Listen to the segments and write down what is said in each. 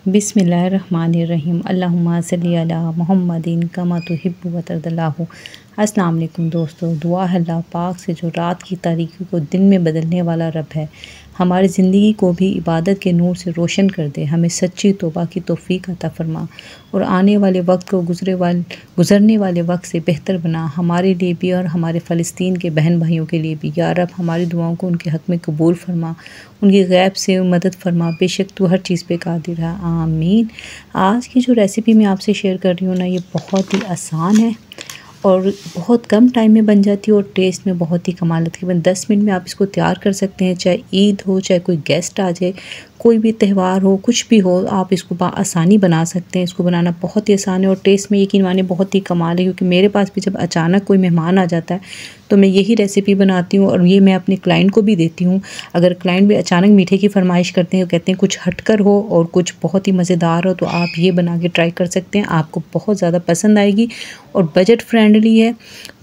बिस्मिल्लाहिर्रहमानिर्रहीम अल्लाहुम्मा सल्ली अला मुहम्मदिन कमा तुहिब्बु व तर्दल्लाहु। अस्सलाम वालेकुम दोस्तों, दुआ है अल्लाह पाक से जो रात की तारीकी को दिन में बदलने वाला रब है, हमारी ज़िंदगी को भी इबादत के नूर से रोशन कर दे, हमें सच्ची तौबा की तौफ़ीक अता फ़रमा और आने वाले वक्त को गुज़रने वाले वक्त से बेहतर बना, हमारे लिए भी और हमारे फ़लस्तीन के बहन भाइयों के लिए भी। या रब हमारी दुआओं को उनके हक़ में कबूल फ़रमा, उनकी गैब से मदद फ़रमा, बेशक तू हर चीज़ पे कादिर है, आमीन। आज की जो रेसिपी मैं आपसे शेयर कर रही हूँ ना, ये बहुत ही आसान है और बहुत कम टाइम में बन जाती है और टेस्ट में बहुत ही कमाल की। 10 मिनट में आप इसको तैयार कर सकते हैं। चाहे ईद हो, चाहे कोई गेस्ट आ जाए, कोई भी त्यौहार हो, कुछ भी हो, आप इसको आसानी बना सकते हैं। इसको बनाना बहुत ही आसान है और टेस्ट में यकीन माने बहुत ही कमाल है, क्योंकि मेरे पास भी जब अचानक कोई मेहमान आ जाता है तो मैं यही रेसिपी बनाती हूँ और ये मैं अपने क्लाइंट को भी देती हूँ। अगर क्लाइंट भी अचानक मीठे की फरमाइश करते हैं, कहते हैं कुछ हटकर हो और कुछ बहुत ही मज़ेदार हो, तो आप ये बना के ट्राई कर सकते हैं। आपको बहुत ज़्यादा पसंद आएगी और बजट फ्रेंडली है।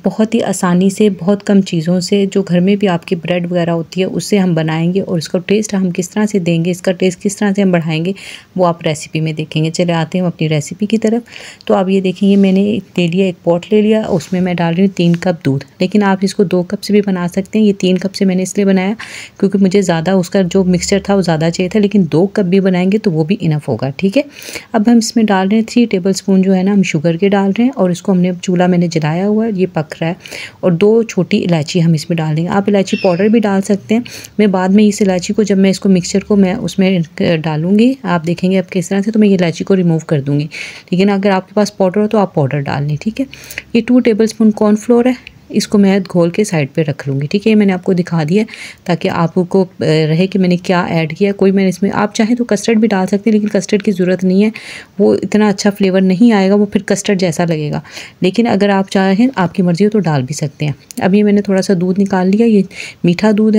बहुत ही आसानी से, बहुत कम चीज़ों से, जो घर में भी आपकी ब्रेड वगैरह होती है उससे हम बनाएंगे और इसका टेस्ट हम किस तरह से देंगे, इसका टेस्ट किस तरह से हम बढ़ाएंगे, वो आप रेसिपी में देखेंगे। चले आते हैं हम अपनी रेसिपी की तरफ। तो आप ये देखेंगे, मैंने ले लिया, एक पॉट ले लिया, उसमें मैं डाल रही हूँ 3 कप दूध। लेकिन आप इसको 2 कप से भी बना सकते हैं। ये 3 कप से मैंने इसलिए बनाया क्योंकि मुझे ज़्यादा उसका जो मिक्सचर था वो ज़्यादा चाहिए था, लेकिन 2 कप भी बनाएंगे तो वो भी इनफ होगा, ठीक है। अब हम इसमें डाल रहे हैं 3 टेबल स्पून जो है ना, हम शुगर के डाल रहे हैं और इसको हमने चूल्हा मैंने जलाया हुआ है, ये पक रहा है। और 2 छोटी इलायची हम इसमें डाल देंगे। आप इलायची पाउडर भी डाल सकते हैं। मैं बाद में इस इलायची को, जब मैं इसको मिक्सचर को मैं उसमें डालूंगी, आप देखेंगे अब किस तरह से, तो मैं ये इलायची को रिमूव कर दूंगी। लेकिन अगर आपके पास पाउडर हो तो आप पाउडर डाल लें, ठीक है। ये 2 टेबल स्पून कॉर्नफ्लोर है, इसको मैं घोल के साइड पे रख लूँगी, ठीक है। मैंने आपको दिखा दिया ताकि आपको रहे कि मैंने क्या ऐड किया। कोई मैंने इसमें, आप चाहें तो कस्टर्ड भी डाल सकते हैं, लेकिन कस्टर्ड की ज़रूरत नहीं है, वो इतना अच्छा फ्लेवर नहीं आएगा, वो फिर कस्टर्ड जैसा लगेगा। लेकिन अगर आप चाहें, आपकी मर्ज़ी हो तो डाल भी सकते हैं। अब ये मैंने थोड़ा सा दूध निकाल लिया, ये मीठा दूध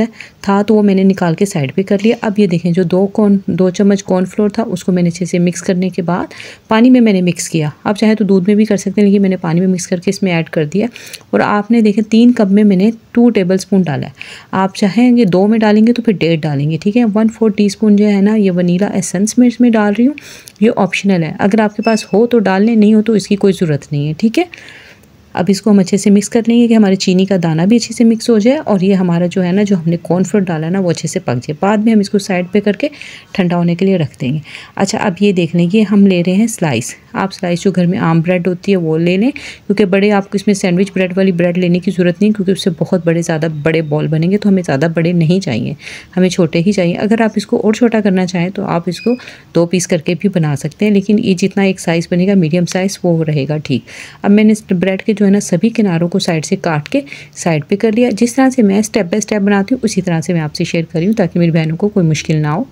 था तो वो मैंने निकाल के साइड पर कर लिया। अब ये देखें, जो 2 चम्मच कॉर्नफ्लोर था उसको मैंने अच्छे से मिक्स करने के बाद पानी में मैंने मिक्स किया। आप चाहें तो दूध में भी कर सकते हैं, लेकिन मैंने पानी में मिक्स करके इसमें ऐड कर दिया। और आपने देखें 3 कप में मैंने 2 टेबल स्पून डाला है। आप चाहेंगे 2 में डालेंगे तो फिर 1.5 डालेंगे, ठीक है। 1/4 टीस्पून जो है ना, ये वनीला एसेंस में इसमें डाल रही हूँ। ये ऑप्शनल है, अगर आपके पास हो तो डाल लें, नहीं हो तो इसकी कोई ज़रूरत नहीं है, ठीक है। अब इसको हम अच्छे से मिक्स कर लेंगे कि हमारी चीनी का दाना भी अच्छे से मिक्स हो जाए और ये हमारा जो है ना, जो हमने कॉर्नफ्लोर डाला ना, वो अच्छे से पक जाए। बाद में हम इसको साइड पे करके ठंडा होने के लिए रख देंगे। अच्छा, अब ये देख लें कि हम ले रहे हैं स्लाइस। आप स्लाइस जो घर में आम ब्रेड होती है वो ले लें, क्योंकि बड़े आपको इसमें सैंडविच ब्रेड वाली ब्रेड लेने की ज़रूरत नहीं, क्योंकि उससे बहुत ज़्यादा बड़े बॉल बनेंगे, तो हमें ज़्यादा बड़े नहीं चाहिए, हमें छोटे ही चाहिए। अगर आप इसको और छोटा करना चाहें तो आप इसको 2 पीस करके भी बना सकते हैं, लेकिन ये जितना एक साइज़ बनेगा, मीडियम साइज़, वो रहेगा ठीक। अब मैंने इस ब्रेड के जो है ना, सभी किनारों को साइड से काट के साइड पे कर लिया। जिस तरह से मैं स्टेप बाय स्टेप बनाती हूँ उसी तरह से मैं आपसे शेयर कर रही हूँ, ताकि मेरी बहनों को कोई मुश्किल ना हो।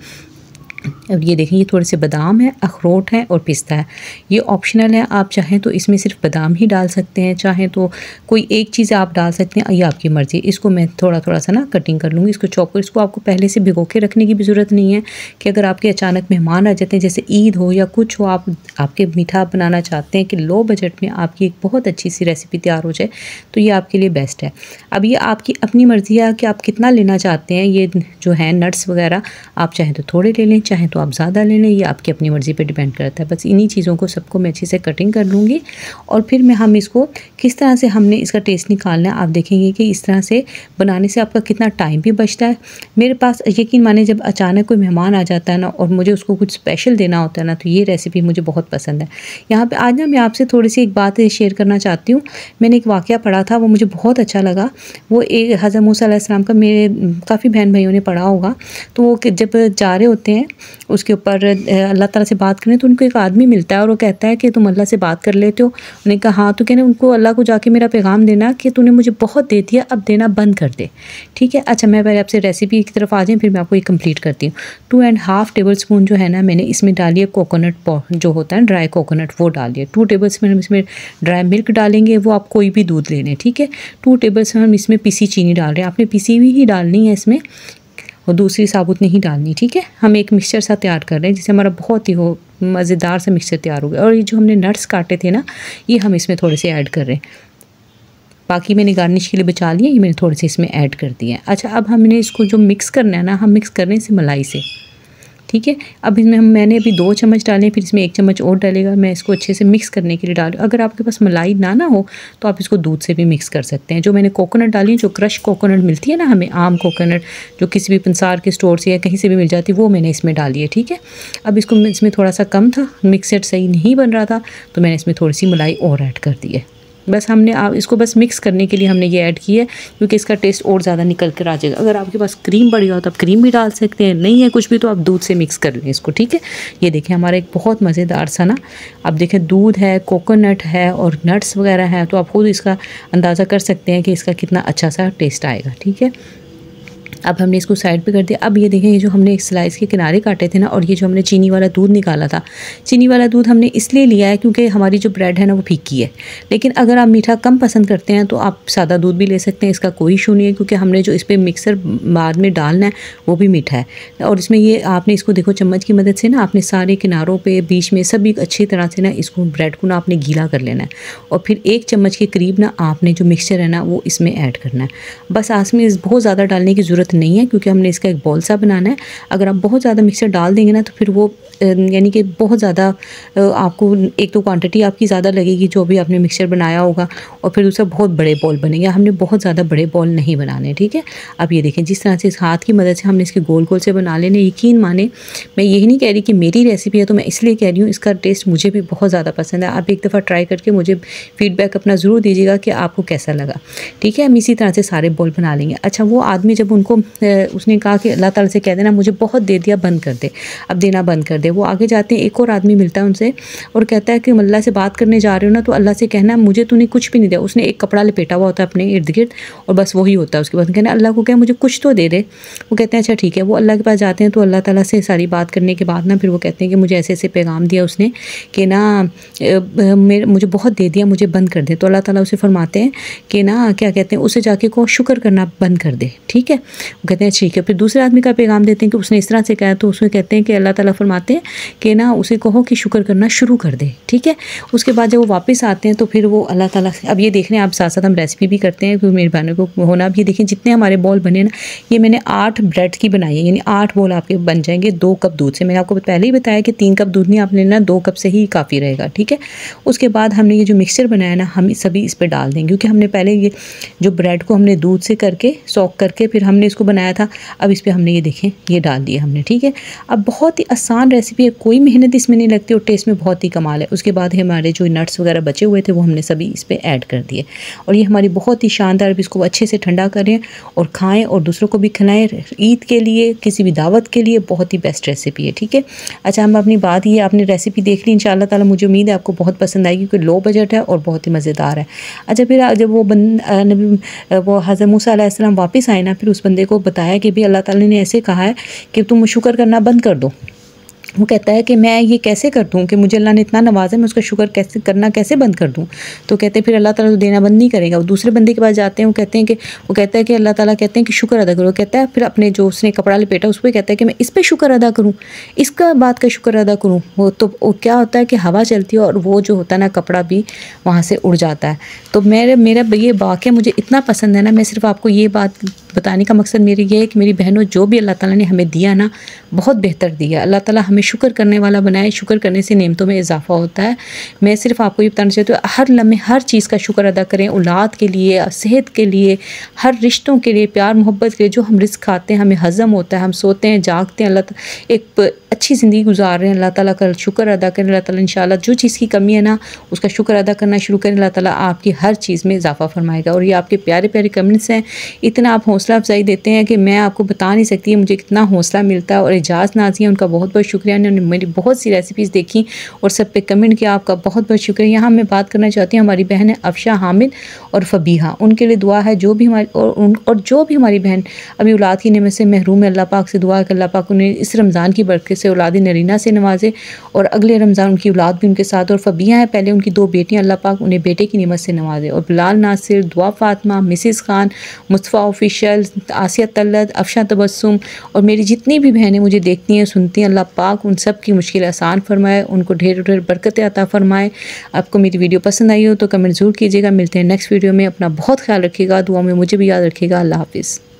अब ये देखें, ये थोड़े से बादाम है, अखरोट है और पिस्ता है। ये ऑप्शनल है, आप चाहें तो इसमें सिर्फ बादाम ही डाल सकते हैं, चाहें तो कोई एक चीज़ आप डाल सकते हैं, ये आपकी मर्ज़ी। इसको मैं थोड़ा सा ना कटिंग कर लूँगी, इसको चॉपर। इसको आपको पहले से भिगो के रखने की भी ज़रूरत नहीं है कि अगर आपके अचानक मेहमान आ जाते हैं, जैसे ईद हो या कुछ हो, आपके मीठा बनाना चाहते हैं कि लो बजट में आपकी एक बहुत अच्छी सी रेसिपी तैयार हो जाए, तो ये आपके लिए बेस्ट है। अब ये आपकी अपनी मर्ज़ी है कि आप कितना लेना चाहते हैं। ये जो है नट्स वगैरह, आप चाहें तो थोड़े ले लें, चाहें तो आप ज़्यादा ले लें, ये आपकी अपनी मर्ज़ी पे डिपेंड करता है। बस इन्हीं चीज़ों को सबको मैं अच्छे से कटिंग कर लूँगी और फिर हम इसको किस तरह से हमने इसका टेस्ट निकालना है, आप देखेंगे कि इस तरह से बनाने से आपका कितना टाइम भी बचता है। मेरे पास यकीन माने, जब अचानक कोई मेहमान आ जाता है ना और मुझे उसको कुछ स्पेशल देना होता है ना, तो ये रेसिपी मुझे बहुत पसंद है। यहाँ पर आज ना मैं आपसे थोड़ी सी एक बात शेयर करना चाहती हूँ। मैंने एक वाक़या पढ़ा था, वो मुझे बहुत अच्छा लगा। वो एक हज़रत मूसा अलैहिस्सलाम का, मेरे काफ़ी बहन भाइयों ने पढ़ा होगा। तो वो जब जा रहे होते हैं उसके ऊपर अल्लाह ताला से बात करें, तो उनको एक आदमी मिलता है और वो कहता है कि तुम अल्लाह से बात कर लेते हो। उन्होंने कहा हाँ, तो कहने उनको अल्लाह को जाके मेरा पैगाम देना कि तूने मुझे बहुत दे दिया, अब देना बंद कर दे, ठीक है। अच्छा, मैं पहले आपसे रेसिपी की तरफ आ जाएँ, फिर मैं आपको ये कंप्लीट करती हूँ। 2.5 टेबल स्पून जो है ना, मैंने इसमें डाली है कोकोनट जो होता है ड्राई कोकोनट, वो डाल दिया। 2 टेबल स्पून हम इसमें ड्राई मिल्क डालेंगे, वो आप कोई भी दूध ले लें, ठीक है। 2 टेबल स्पून हम इसमें पिसी चीनी डाल रहे हैं, आपने पिसी हुई ही डालनी है इसमें, और दूसरी साबुत नहीं डालनी, ठीक है। हम एक मिक्सचर सा तैयार कर रहे हैं जिससे हमारा बहुत ही मज़ेदार सा मिक्सचर तैयार हो गया। और ये जो हमने नट्स काटे थे ना, ये हम इसमें थोड़े से ऐड कर रहे हैं। बाकी मैंने गार्निश के लिए बचा लिए, ये मैंने थोड़े से इसमें ऐड कर दिए हैं। अच्छा, अब हमने इसको जो मिक्स करना है ना, हम मिक्स कर रहे हैं इसे मलाई से, ठीक है। अब इसमें मैंने अभी 2 चम्मच डाले, फिर इसमें 1 चम्मच और डालेगा। मैं इसको अच्छे से मिक्स करने के लिए डाल, अगर आपके पास मलाई ना हो तो आप इसको दूध से भी मिक्स कर सकते हैं। जो मैंने कोकोनट डाली, जो क्रश कोकोनट मिलती है ना हमें, आम कोकोनट जो किसी भी पंसार के स्टोर से या कहीं से भी मिल जाती है, वो मैंने इसमें डाली है, ठीक है। अब इसको इसमें थोड़ा सा कम था, मिक्सर सही नहीं बन रहा था, तो मैंने इसमें थोड़ी सी मलाई और ऐड कर दी है। बस हमने इसको बस मिक्स करने के लिए हमने ये ऐड की है, क्योंकि इसका टेस्ट और ज़्यादा निकल कर आ जाएगा। अगर आपके पास क्रीम पड़ गया हो तो आप क्रीम भी डाल सकते हैं, नहीं है कुछ भी तो आप दूध से मिक्स कर लें इसको, ठीक है। ये देखें हमारा एक बहुत मज़ेदार सा ना, आप देखें दूध है, कोकोनट है और नट्स वगैरह है, तो आप खुद इसका अंदाज़ा कर सकते हैं कि इसका कितना अच्छा सा टेस्ट आएगा, ठीक है। अब हमने इसको साइड पे कर दिया। अब ये देखें, ये जो हमने एक स्लाइस के किनारे काटे थे ना, और ये जो हमने चीनी वाला दूध निकाला था, चीनी वाला दूध हमने इसलिए लिया है क्योंकि हमारी जो ब्रेड है ना वो फीकी है। लेकिन अगर आप मीठा कम पसंद करते हैं तो आप सादा दूध भी ले सकते हैं, इसका कोई इशू नहीं है, क्योंकि हमने जो इस पर मिक्सर बाद में डालना है वो भी मीठा है। और इसमें ये आपने इसको देखो चम्मच की मदद से ना आपने सारे किनारों पर बीच में सभी अच्छी तरह से ना इसको ब्रेड को ना आपने गीला कर लेना है, और फिर 1 चम्मच के करीब ना आपने जो मिक्सचर है ना वो इसमें ऐड करना है। बस इसमें बहुत ज़्यादा डालने की ज़रूरत नहीं है, क्योंकि हमने इसका एक बॉल सा बनाना है। अगर आप बहुत ज़्यादा मिक्सर डाल देंगे ना तो फिर वो यानी कि बहुत ज़्यादा आपको एक तो क्वांटिटी आपकी ज़्यादा लगेगी जो भी आपने मिक्सचर बनाया होगा, और फिर उससे बहुत बड़े बॉल बनेंगे। हमने बहुत ज़्यादा बड़े बॉल नहीं बनाने, ठीक है। अब ये देखें जिस तरह से इस हाथ की मदद से हमने इसके गोल गोल से बना लेने। यकीन माने, मैं यही नहीं कह रही कि मेरी रेसिपी है तो मैं इसलिए कह रही हूँ, इसका टेस्ट मुझे भी बहुत ज़्यादा पसंद है। आप एक दफ़ा ट्राई करके मुझे फीडबैक अपना ज़रूर दीजिएगा कि आपको कैसा लगा, ठीक है। हम इसी तरह से सारे बॉल बना लेंगे। अच्छा, वो आदमी जब उनको उसने कहा कि अल्लाह ताला से कह देना मुझे बहुत दे दिया, बंद कर दे, अब देना बंद कर दे। वो आगे जाते हैं, एक और आदमी मिलता है उनसे और कहता है कि अल्लाह से बात करने जा रहे हो ना तो अल्लाह से कहना मुझे तूने कुछ भी नहीं दिया। उसने एक कपड़ा लपेटा हुआ होता है अपने इर्द गिर्द और बस वही होता है। उसके बाद कहना अल्लाह को क्या मुझे कुछ तो दे दे। वो कहते हैं अच्छा ठीक है। वो अल्लाह के पास जाते हैं तो अल्लाह ताला से सारी बात करने के बाद ना फिर वो कहते हैं कि मुझे ऐसे ऐसे पैगाम दिया उसने कि ना मुझे बहुत दे दिया, मुझे बंद कर दे। तो अल्लाह ताला उसे फरमाते हैं कि ना क्या कहते हैं, उसे जाके को शुक्र करना बंद कर दे, ठीक है। वो कहते हैं ठीक है। फिर दूसरे आदमी का पैगाम देते हैं कि उसने इस तरह से कहा, तो उसमें कहते हैं कि अल्लाह ताला फरमाते हैं कि ना उसे कहो कि शुक्र करना शुरू कर दे, ठीक है। उसके बाद जब वो वापस आते हैं तो फिर वो अल्लाह ताला से, अब ये देख रहे हैं आप, साथ साथ हम रेसिपी भी करते हैं फिर मेरी बहनों को होना। अब ये देखें जितने हमारे बॉल बने ना, ये मैंने 8 ब्रेड की बनाई है, यानी 8 बॉल आपके बन जाएंगे 2 कप दूध से। मैंने आपको पहले ही बताया कि 3 कप दूध नहीं आप लेना, 2 कप से ही काफ़ी रहेगा, ठीक है। उसके बाद हमने ये जो मिक्सचर बनाया ना हम सभी इस पर डाल देंगे, क्योंकि हमने पहले ये जो ब्रेड को हमने दूध से करके सॉक करके फिर हमने इसको बनाया था। अब इस पर हमने ये देखें ये डाल दिया हमने, ठीक है। अब बहुत ही आसान रेसिपी है, कोई मेहनत इसमें नहीं लगती और टेस्ट में बहुत ही कमाल है। उसके बाद हमारे जो नट्स वगैरह बचे हुए थे वो हमने सभी इस पर ऐड कर दिए और ये हमारी बहुत ही शानदार, इसको अच्छे से ठंडा करें और खाएं और दूसरों को भी खिलाएं। ईद के लिए, किसी भी दावत के लिए बहुत ही बेस्ट रेसिपी है, ठीक है। अच्छा, हम अपनी बात, ये आपने रेसिपी देख ली, इंशाल्लाह ताला मुझे उम्मीद है आपको बहुत पसंद आएगी, क्योंकि लो बजट है और बहुत ही मज़ेदार है। अच्छा, फिर जब वो हज़रत मूसा अलैहिस्सलाम वापस आए ना, फिर उस बंदे को बताया कि भी अल्लाह ताला ने ऐसे कहा है कि तुम शुक्र करना बंद कर दो। वो कहता है कि मैं ये कैसे कर दूँ कि मुझे अल्लाह ने इतना नवाजा, मैं उसका शुक्र कैसे बंद कर दूँ। तो कहते हैं फिर अल्लाह ताला तो देना बंद नहीं करेगा। वो दूसरे बंदे के पास जाते हैं, वो कहता है कि अल्लाह ताला कहते हैं कि शुक्र अदा करो। कहता है फिर अपने जो उसने कपड़ा लपेटा उस पर कहता है कि मैं इस पर शुक्र अदा करूँ, इसका बात का शुक्र अदा करूँ। वो तो क्या होता है कि हवा चलती है और वो जो होता है ना कपड़ा भी वहाँ से उड़ जाता है। तो मेरा ये वाक़या मुझे इतना पसंद है ना, मैं सिर्फ आपको ये बात बताने का मकसद मेरी ये है कि मेरी बहनों जो भी अल्लाह ताला ने हमें दिया ना बहुत बेहतर दिया। अल्लाह ताला हमें शुक्र करने वाला बनाए, शुक्र करने से नेमतों में इजाफा होता है। मैं सिर्फ आपको ये बताना चाहती हूँ, हर लम्हे हर चीज़ का शुक्र अदा करें, औलाद के लिए, सेहत के लिए, हर रिश्तों के लिए, प्यार मोहब्बत के लिए। जो हम रिस्क खाते हैं हमें हज़म होता है, हम सोते हैं जागते हैं, अल्लाह एक अच्छी ज़िंदगी गुजार रहे हैं, अल्लाह ताला का शुक्र अदा करें। अल्लाह ताला इंशाल्लाह जो चीज़ की कमी है ना उसका शुक्र अदा करना शुरू करें, अल्लाह ताला आपकी हर चीज़ में इजाफा फरमाएगा। और ये आपके प्यारे प्यारे कमेंट्स हैं, इतना आप हौसला अफजाई देते हैं कि मैं आपको बता नहीं सकती मुझे कितना हौसला मिलता है। और एजाज़ नाज़िया उनका बहुत बहुत शुक्रिया, उन्होंने मेरी बहुत सी रेसिपीज़ देखी और सब पे कमेंट किया, आपका बहुत बहुत शुक्रिया। यहाँ मैं बात करना चाहती हूँ हमारी बहन है अफशा, हामिद और फ़बीहा, उनके लिए दुआ है। जो भी हमारी और जो भी हमारी बहन अभी औलाद की नेमत से महरूम है, अल्लाह पाक से दुआ है कि अल्लाह पाक उन्हें इस रमज़ान की बरकत से औलाद नरीना से नवाजे और अगले रमज़ान उनकी औलाद भी उनके साथ। और फ़बीहा है पहले उनकी 2 बेटियाँ, अल्लाह पाक उन्हें बेटे की नेमत से नवाजे। और बिलाल नासिर, दुआ फ़ातिमा, मिसिस खान, मुस्तफ़ा ऑफिशियल, आसिया तल्लत, अफशा तबस्सुम और मेरी जितनी भी बहनें मुझे देखती हैं सुनती हैं, अल्लाह पाक उन सब की मुश्किल आसान फरमाए, उनको ढेर ढेर बरकतें अता फरमाए। आपको मेरी वीडियो पसंद आई हो तो कमेंट ज़रूर कीजिएगा। मिलते हैं नेक्स्ट वीडियो में। अपना बहुत ख्याल रखिएगा, दुआ में मुझे भी याद रखिएगा। अल्लाह हाफ़िज़।